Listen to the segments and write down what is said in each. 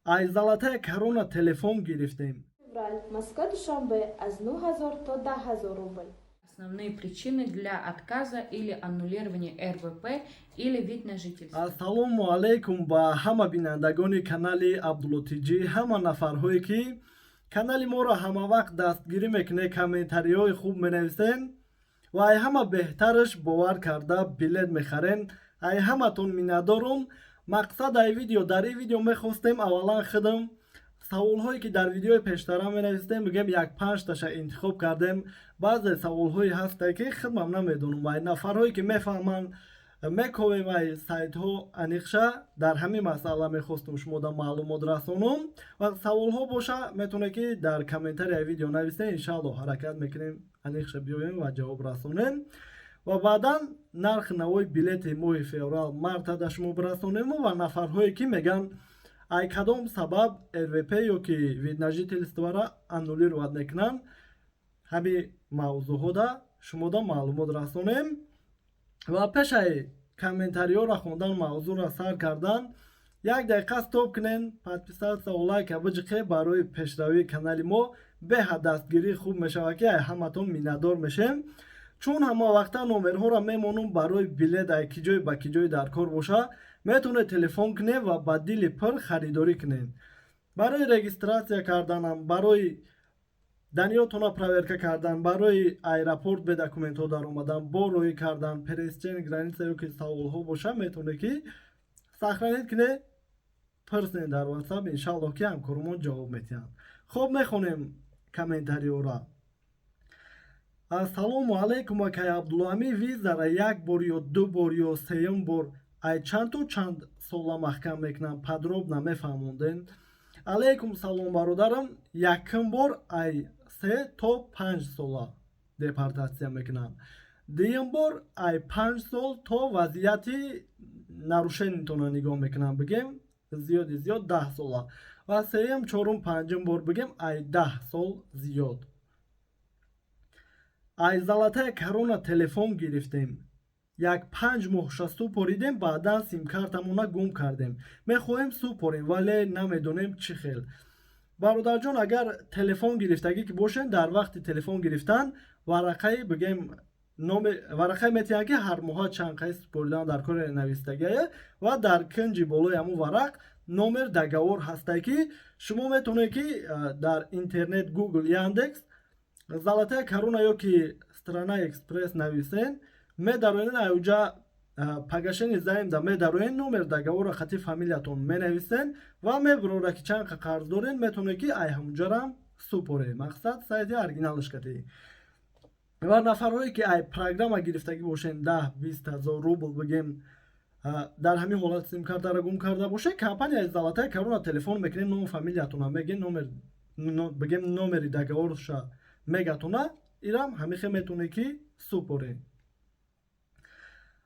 ай золотая корона телефон гирифтем. Февраль. Москва, Душанбе. Аз 9000 то 10000 рубль. Основные причины для отказа или аннулирования РВП или вид на жительство. Ассалому алейкум ба ҳама бинандагони канали Абдуллотиҷӣ, ҳама нафарҳое ки канали моро ҳамавақт дастгирӣ мекунед, комментариҳои хуб менависен ва ай ҳама беҳтараш бовар карда билет мехарен. Ай ҳаматон миннатдорум. Мақсад ай видео, дар ин видео мехостем аввалан худам саволҳое ки дар видеои пештара менавистем бигем як панҷташа интихоб кардем. баъзе саволҳое ҳастае ки худмам намедонам, ай нафарҳое ки мефаҳманд мековем ай сайтҳо аниқша дар ҳамин масъала мехостум шумода маълумот расонум. Вақт саволҳо боша метавонед ки дар комментарияи видео нависен, иншаалло ҳаракат мекунем аниқша биёем ва ҷавоб расонем ва баъдан нархи навои билети моҳи феврал мартада шумо бирасонем ва нафарҳое ки меган ай кадом сабаб РВП ё ки вид на жительствора аннулировать мекунанд, ҳамин мавзӯъҳода шумода маълумот расонем. ва пешаи комментариҳоро хондан, мавзӯъро сар кардан, як дақиқа стоп кунен, подписатсия ва лайка биҷиқе барои пешравии канали мо беҳад дастгирӣ хуб мешавад ки ай ҳаматон миннатдор мешем. чун ҳамавақта номерҳоро мемонум барои билет ай ки ҷой ба ки ҷой дар кор боша, метавонед телефон кунед ва ба дили пир харидорӣ кунед. барои регистратсия карданам, барои даниётона проверка кардан, барои аэропорт бе документҳо дар омадан, борроӣ кардан, пересечени граница ё ки саволҳо боша, метавонед ки сахранид кунед, пирсен дар WhatsApp, иншаалло ки ҳамкоримон ҷавоб метиҳанд. хуб, мехонем комментариҳоро. ассалому алейкум акай Абдулло, ҳамин визара як бор ё ду бор ё сеюм бор ай чанд сола маҳкам мекунанд, подробно мефаҳмонден. алейкум салом бародарам, якум бор ай 3 то 5 сола депортатсия мекунанд, дуюм бор ай 5 сол то вазъияти нарушенитона нигоҳ мекунанд, бигем зиёди зиёд 10 сола ва сеюм, чорум, панҷум бор бигем ай 10 сол зиёд. ай золотая корона телефон гирифтем, як 5 моҳша супоридем, баъдан симкартамона гум кардем, мехоҳем супорем вале намедонем чӣ хел. бародарҷон, агар телефон гирифтагӣ ки бошен, дар вақти телефон гирифтан варақаи бигем варақаи метиҳанд ки ҳар моҳа чанд қайси супоридан дар кори навистагие ва дар кунҷи болои ҳамун варақ номер договор ҳастае ки шумо метавонед ки дар интернет, Google, Яндекс золотая корона ё ки страна экспресс нависен, медароен айуҷа пагашени заимда медароен номер договора, хати фамилиятон менависен ва мебурора ки чанд қа қарз дорен, метавонед ки ай ҳамуҷарам супоре. мақсад сайти оригиналаш катӣ. ва нафарҳое ки ай программа гирифтагӣ бошен 10-20 ҳазор рубл бигем дар ҳамин ҳолат симкартаро гум карда боше, компанияи золотая корона телефон мекунем, ному фамилиятона мегем, бигем номери договорша мегатона, ирам ҳамихе метавонед ки супоре.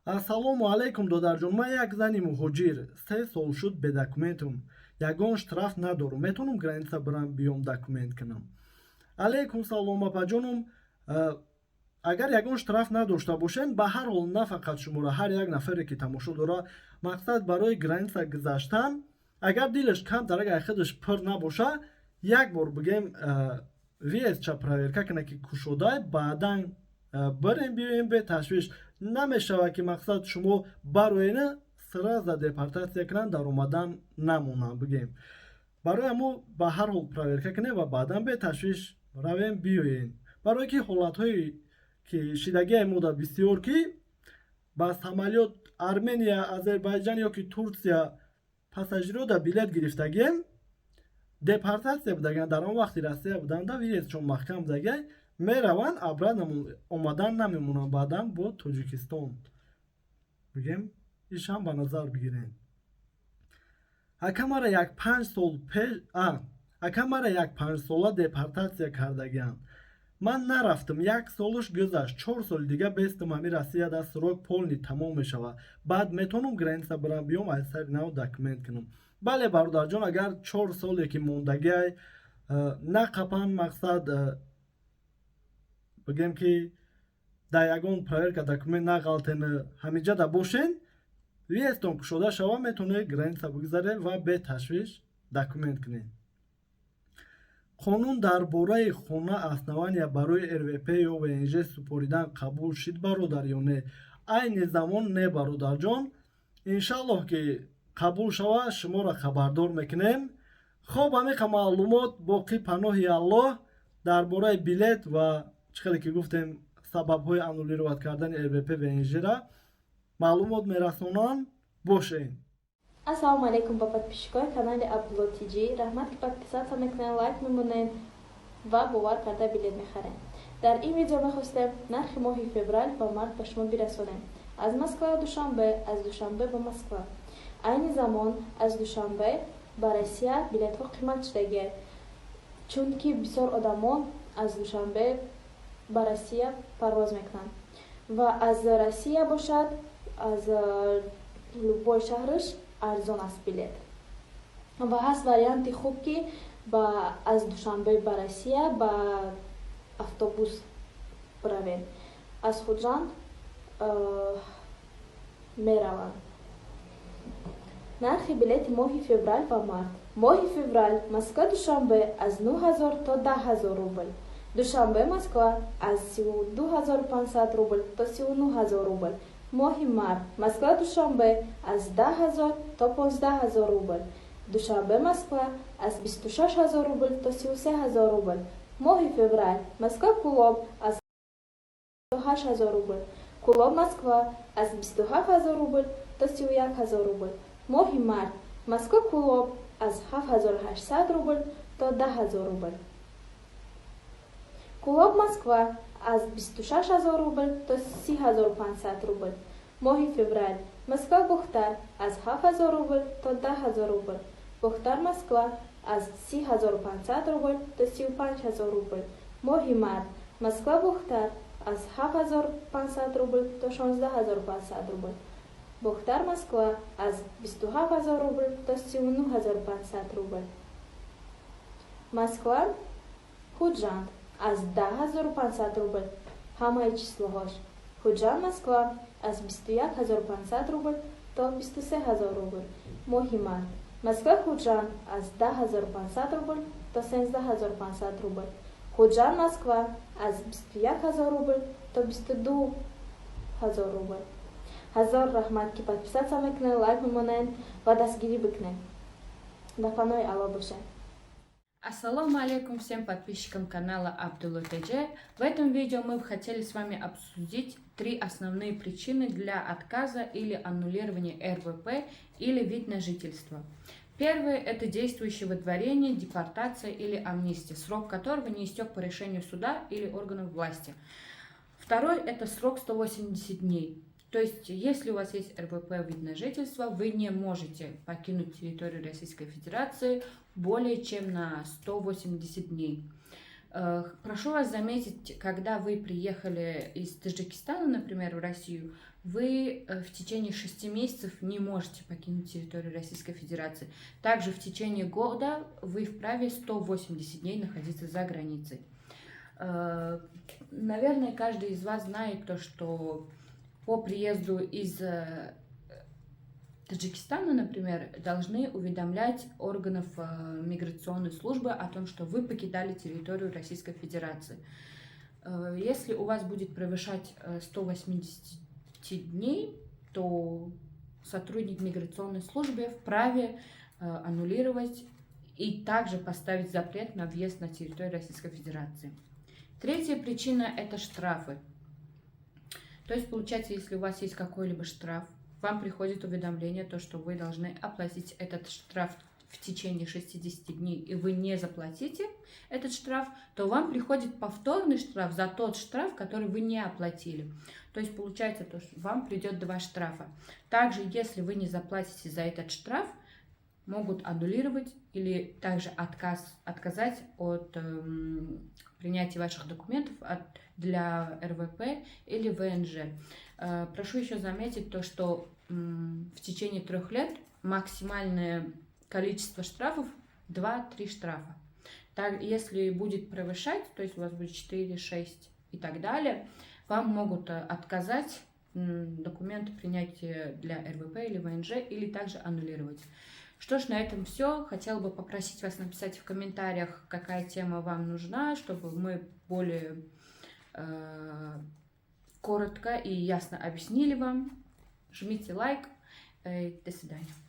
ассалому алейкум додарҷон, ман як зани муҳоҷир 3 сол шуд бе документум, ягон штраф надорум, метавонам граница бирам биём документ кунам. алейкум салом апаҷонум, агар ягон штраф надошта бошен, ба ҳар ҳол на фақат шуморо, ҳар як нафаре ки тамошо дора, мақсад барои граница гузаштан, агар дилаш камтар, агар худаш пир набоша, як бор бигем виесча проверка кунад ки кушодай, баъдан бирем биёем бе ташвиш. намешавад ки мақсад шумо бароена сразу депортатсия кунанд, дар омадан намонанд. бигем барои ҳамо ба ҳар ҳол проверка кунед ва баъдан бе ташвиш равем биёем. барое ки ҳолатҳои ки шидагии мода бисёр ки ба самолёт Армения, Азербайҷан ё ки Турсия пассажирода билет гирифтагем, депортатсия будаган, дар он вақти Россия буданда виесчон маҳкам будагай, мераванд, обратно омадан намемонанд, баъдан бо Тоҷикистон. бигем ишам ба назар бигирен. акамара як 5 сола депортатсия кардагиам. ман нарафтам, 1 солаш гузашт, 4 соли дига бестам, ҳамин Россияда срок полни тамом мешавад, баъд метавонам граница бирам биём, аз сари нав документ кунам. бале бародарҷон, агар 4 соле ки мондагиай нақапан, мақсад бигем ки дар ягон проверка документ нағалтен, ҳамиҷада бошен, виестон кушода шава, метавонед граница бигузаред ва бе ташвиш документ кунед. қонун дар бораи хона аснавания барои рвп ё внж супоридан қабул шид бародар ё не? Айни замон не бародарҷон, иншаллоҳ ки қабул шава шуморо хабардор мекунем. хоб ҳамиқа маълумот боқӣ паноҳи аллоҳ дар бораи билет ва чӣ хеле ки гуфтем сабабҳои аннулировать кардани рвп внжра маълумот мерасонанд. бошед. Ассалому алейкум ба подписчикои канали Абдулло Тиҷи. Раҳмат ки подписаться мекунед, лайк мемонед ва бовар карда билет мехарем. Дар ин видео мехостем нархи моҳи феврал ва март ба шумо бирасонем. Аз Москва ба Душанбе, аз Душанбе ба Москва. Айни замон аз Душанбе ба Россия билетҳо қимат шудагист, чунки бисёр одамон аз Душанбе ба Россия парвоз мекунанд ва аз Россия бошад аз любой шаҳрш арзон аст билет. Ва ҳаст варианти хуб ки аз Душанбе ба Россия ба автобус биравем. Аз Хуҷанд меравам. нархи билети моҳи феврал ва март. моҳи феврал Москва Душанбе аз 9000 то 10000 рубл. Душанбе Москва аз 32500 рубл то 39000 рубл. моҳи март Москва Душанбе аз 10000 то 15000 рубл. Душанбе Москва аз 26000 рубл то 33000 рубл. моҳи феврал Москва Кулоб аз 28000 рубл. Кулоб Москва аз 27000 рубл то 31000 рубл. моҳи март Москва Кулоб аз 7800 рубл то 10000 рубл. Кулоб Москва аз 26000 рубл то 3500 рубл. моҳи феврал Москва Бухтар аз 7000 рубл то 10000 рубл. Бухтар Москва аз 3500 рубл то 35000 рубл. моҳи март Москва Бухтар аз 7500 рубл то 16500 рубл. Бухтар Москва аз 27000 рубл то 39500 рубл. Москва Хуҷанд аз 10500 рубл. ҳамаи числоҳош. Хуҷанд Москва аз 21500 рубл то 23000 рубл. моҳи март Москва Хуҷанд аз 10500 рубл то 17500 рубл. Хуҷанд Москва аз 21000 рубл то 22000 рубл. ҳазор раҳмат ки подписаться мекунед, лайк мемонед ва дастгирӣ бикунед. Ба паноҳи Аллоҳ бошед. Ассаламу алейкум всем подписчикам канала Абдулло Тиҷи. В этом видео мы хотели с вами обсудить 3 основные причины для отказа или аннулирования РВП или вид на жительство. Первый – это действующее выдворение, депортация или амнистия, срок которого не истек по решению суда или органов власти. Второй – это срок 180 дней. То есть, если у вас есть РВП вид на жительство, вы не можете покинуть территорию Российской Федерации более чем на 180 дней. Прошу вас заметить, когда вы приехали из Таджикистана, например, в Россию, вы в течение 6 месяцев не можете покинуть территорию Российской Федерации. Также в течение года вы вправе 180 дней находиться за границей. Наверное, каждый из вас знает то, что по приезду из Таджикистана, например, должны уведомлять органов миграционной службы о том, что вы покидали территорию Российской Федерации. Если у вас будет превышать 180 дней, то сотрудник миграционной службы вправе аннулировать и также поставить запрет на въезд на территорию Российской Федерации. Третья причина – это штрафы. То есть, получается, если у вас есть какой-либо штраф, вам приходит уведомление, то, что вы должны оплатить этот штраф в течение 60 дней, и вы не заплатите этот штраф, то вам приходит повторный штраф за тот штраф, который вы не оплатили. То есть, получается, то, что вам придет 2 штрафа. Также, если вы не заплатите за этот штраф, могут аннулировать или также отказать от принятия ваших документов для РВП или ВНЖ. Прошу еще заметить то, что в течение 3 лет максимальное количество штрафов 2-3 штрафа. Так, если будет превышать, то есть у вас будет 4, 6 и так далее, вам могут отказать документы принятия для РВП или ВНЖ или также аннулировать. Что ж, на этом все. Хотела бы попросить вас написать в комментариях, какая тема вам нужна, чтобы мы более коротко и ясно объяснили вам. Жмите лайк. До свидания.